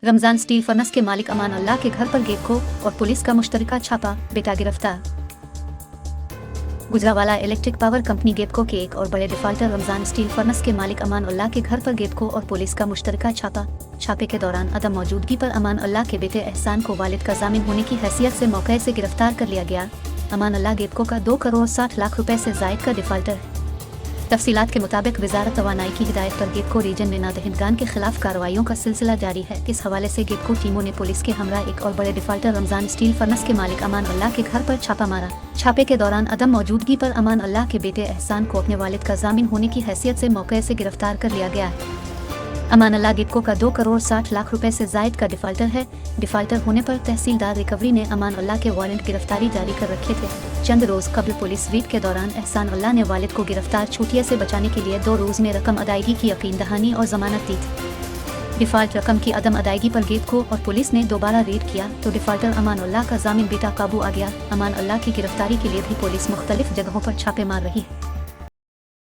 Ramzan steel furnace के मालिक अमान अल्लाह के घर पर गेट खो और पुलिस का मुश्तरका छापा, बेटा गिरफ्तार। गुजरावाला इलेक्ट्रिक पावर कंपनी गेपको के एक और बड़े डिफाल्टर रमजान स्टील फर्नेस के मालिक अमान अल्लाह के घर पर गेपको और पुलिस का मुश्तरका छापा। छापे के दौरान अदम मौजूदगी पर अमान अल्लाह के बेटे एहसान को वालिद का जामिन होने की हैसियत से मौके से गिरफ्तार कर लिया गया। अमान अल्लाह गेपको का 2 करोड़ 60 लाख रुपए से जायद का डिफाल्टर है। तफसीलात के मुताबिक वजारत तवानाई की हिदायत पर गेपको रीजन में नादहिंदगान के खिलाफ कार्रवाइयों का सिलसिला जारी है। इस हवाले से गेपको टीमों ने पुलिस के हमरा एक और बड़े डिफाल्टर रमजान स्टील फर्नेस के मालिक अमान अल्लाह के घर पर छापा मारा। छापे के दौरान अदम मौजूदगी पर अमान अल्लाह के बेटे एहसान को अपने वालिद का जामिन होने की हैसियत से मौके से गिरफ्तार कर लिया गया है। अमान अल्लाह गेपको का 2 करोड़ 60 लाख रुपए से जायद का डिफाल्टर है। डिफाल्टर होने पर तहसीलदार रिकवरी ने अमान अल्लाह के वारंट गिरफ्तारी जारी कर रखे थे। चंद रोज कबल पुलिस रीड के दौरान एहसान अल्लाह ने वालिद को गिरफ्तार छूटिया से बचाने के लिए 2 रोज में रकम अदायगी की यकीन दहानी और जमानत दी थी। डिफाल्ट रकम की अदम अदायगी पर गेपको और पुलिस ने दोबारा रेड किया तो डिफाल्टर अमान अल्लाह का जामिन बेटा काबू आ गया। अमान अल्लाह की गिरफ्तारी के लिए भी पुलिस मुख्तलिफ जगहों पर छापे मार रही है।